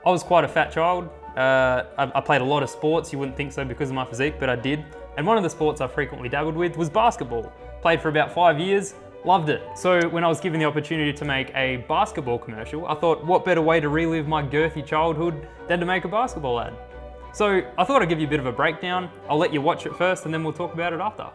I was quite a fat child. I played a lot of sports. You wouldn't think so because of my physique, but I did. And one of the sports I frequently dabbled with was basketball. Played for about 5 years, loved it. So when I was given the opportunity to make a basketball commercial, I thought, what better way to relive my girthy childhood than to make a basketball ad? So I thought I'd give you a bit of a breakdown. I'll let you watch it first and then we'll talk about it after.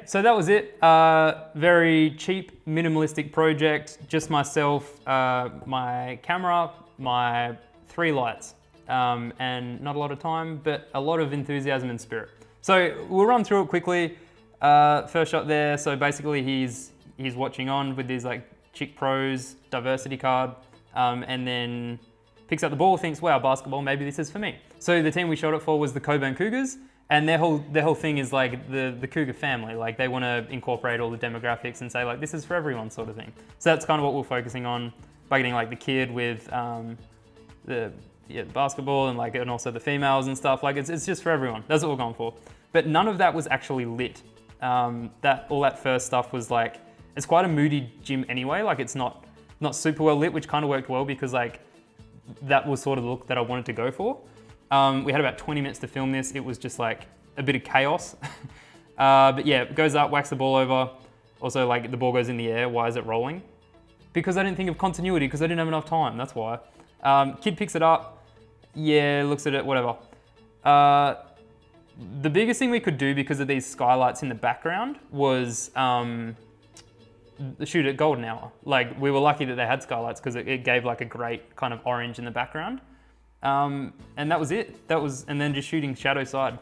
So that was it. Very cheap, minimalistic project. Just myself, my camera, my 3 lights, and not a lot of time, but a lot of enthusiasm and spirit. So we'll run through it quickly. First shot there. So basically, he's watching on with these like Chick Pros diversity card, and then picks up the ball, thinks, "Wow, basketball, maybe this is for me." So the team we shot it for was the Coburn Cougars. And their whole thing is like the Cougar family. Like they want to incorporate all the demographics and say like this is for everyone sort of thing. So that's kind of what we're focusing on by getting like the kid with the basketball and also the females and stuff. Like it's just for everyone. That's what we're going for. But none of that was actually lit. All that first stuff was like, it's quite a moody gym anyway. Like it's not super well lit, which kind of worked well because like that was sort of the look that I wanted to go for. We had about 20 minutes to film this. It was just like a bit of chaos. But yeah, it goes up, whacks the ball over. Also like the ball goes in the air. Why is it rolling? Because I didn't think of continuity because I didn't have enough time, that's why. Kid picks it up. Yeah, looks at it, whatever. The biggest thing we could do because of these skylights in the background was shoot at golden hour. Like we were lucky that they had skylights because it gave like a great kind of orange in the background. And that was it. And then just shooting shadow side.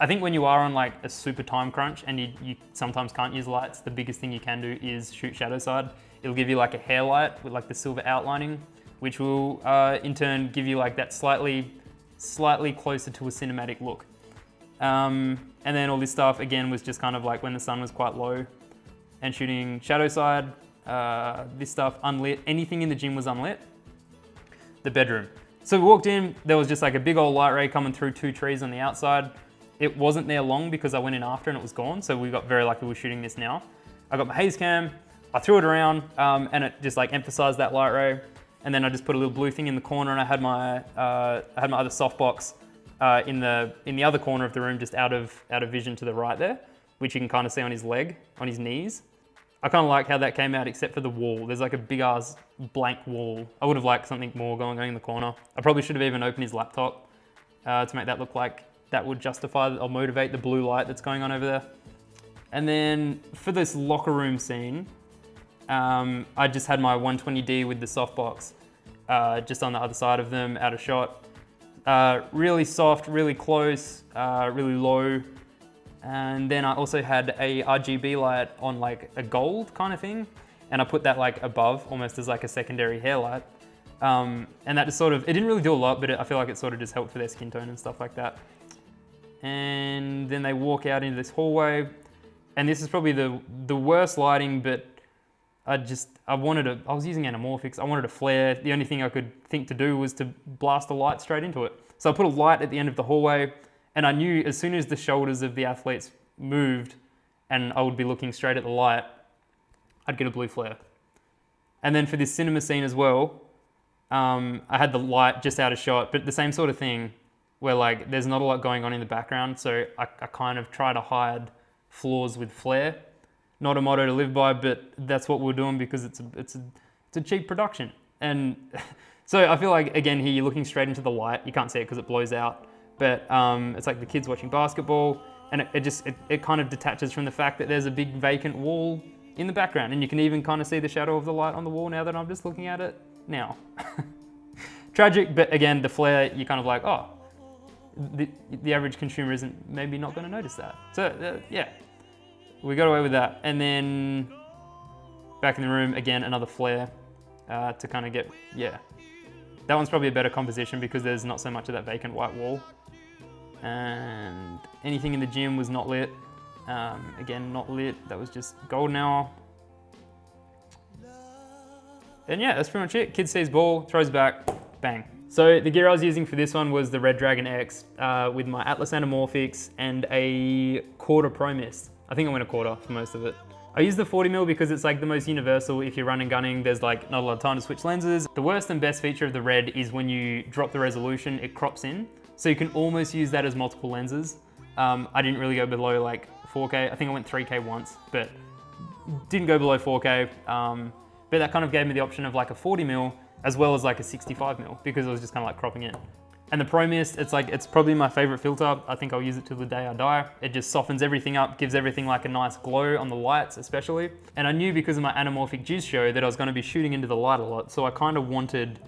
I think when you are on like a super time crunch and you sometimes can't use lights, the biggest thing you can do is shoot shadow side. It'll give you like a hair light with like the silver outlining, which will in turn give you like that slightly closer to a cinematic look. And then all this stuff again was just kind of like when the sun was quite low and shooting shadow side, this stuff unlit. Anything in the gym was unlit. The bedroom. So we walked in, there was just like a big old light ray coming through 2 trees on the outside. It wasn't there long because I went in after and it was gone. So we got very lucky we're shooting this now. I got my haze cam, I threw it around and it just like emphasized that light ray. And then I just put a little blue thing in the corner and I had my other softbox in the other corner of the room, just out of vision to the right there, which you can kind of see on his leg, on his knees. I kind of like how that came out except for the wall. There's like a big ass blank wall. I would have liked something more going in the corner. I probably should have even opened his laptop to make that look like that would justify or motivate the blue light that's going on over there. And then for this locker room scene, I just had my 120D with the softbox just on the other side of them, out of shot. Really soft, really close, really low. And then I also had a RGB light on like a gold kind of thing. And I put that like above, almost as like a secondary hair light. And that just sort of, it didn't really do a lot, but I feel like it sort of just helped for their skin tone and stuff like that. And then they walk out into this hallway. And this is probably the worst lighting, but I was using anamorphics. I wanted a flare. The only thing I could think to do was to blast a light straight into it. So I put a light at the end of the hallway. And I knew as soon as the shoulders of the athletes moved and I would be looking straight at the light, I'd get a blue flare. And then for this cinema scene as well, I had the light just out of shot, but the same sort of thing. where like there's not a lot going on in the background. So I kind of try to hide flaws with flair. Not a motto to live by, but that's what we're doing because it's a cheap production. And so I feel like, again, here you're looking straight into the light. You can't see it because it blows out, but it's like the kids watching basketball, and it kind of detaches from the fact that there's a big vacant wall in the background, and you can even kind of see the shadow of the light on the wall now that I'm just looking at it now. Tragic, but again, the flare, you're kind of like, oh, the average consumer isn't maybe not going to notice that. So yeah, we got away with that. And then back in the room, again, another flare to kind of get, yeah. That one's probably a better composition because there's not so much of that vacant white wall. And anything in the gym was not lit. Again, not lit. That was just golden hour. And yeah, that's pretty much it. Kid sees ball, throws back, bang. So the gear I was using for this one was the Red Dragon X with my Atlas Anamorphics and a quarter Pro Mist. I think I went a quarter for most of it. I use the 40mm because it's like the most universal. If you're running gunning, there's like not a lot of time to switch lenses. The worst and best feature of the Red is when you drop the resolution, it crops in. So you can almost use that as multiple lenses. I didn't really go below like 4K. I think I went 3K once, but didn't go below 4K. But that kind of gave me the option of like a 40mm as well as like a 65mm because it was just kind of like cropping in. And the Pro Mist, it's probably my favorite filter. I think I'll use it till the day I die. It just softens everything up, gives everything like a nice glow on the lights especially. And I knew because of my anamorphic jizz show that I was gonna be shooting into the light a lot. So I kind of wanted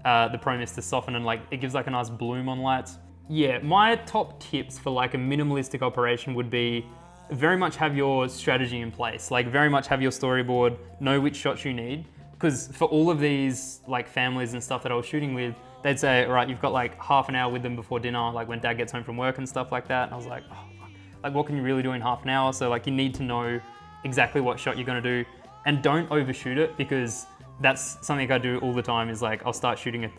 the Pro Mist to soften and like, it gives like a nice bloom on lights. Yeah, my top tips for like a minimalistic operation would be very much have your strategy in place. Like very much have your storyboard, know which shots you need. Because for all of these like families and stuff that I was shooting with, they'd say, all right, you've got like half an hour with them before dinner, like when dad gets home from work and stuff like that. And I was like, oh, fuck. Like what can you really do in half an hour? So like you need to know exactly what shot you're gonna do and don't overshoot it because that's something I do all the time is like, I'll start shooting it.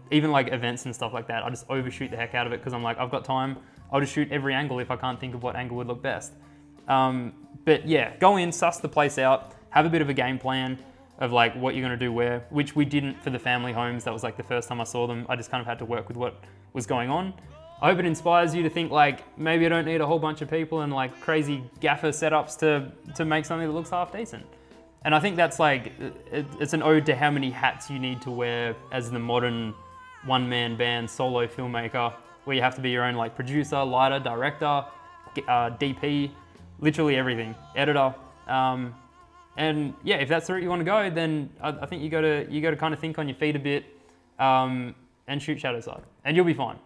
Even like events and stuff like that, I just overshoot the heck out of it because I'm like, I've got time. I'll just shoot every angle if I can't think of what angle would look best. But yeah, go in, suss the place out, have a bit of a game plan of like what you're gonna do where, which we didn't for the family homes. That was like the first time I saw them. I just kind of had to work with what was going on. I hope it inspires you to think like, maybe I don't need a whole bunch of people and like crazy gaffer setups to make something that looks half decent. And I think that's like, it's an ode to how many hats you need to wear as the modern one-man band solo filmmaker, where you have to be your own like producer, lighter, director, DP, literally everything, editor. And yeah, if that's the route you want to go, then I think you got to kind of think on your feet a bit and shoot shadow side, and you'll be fine.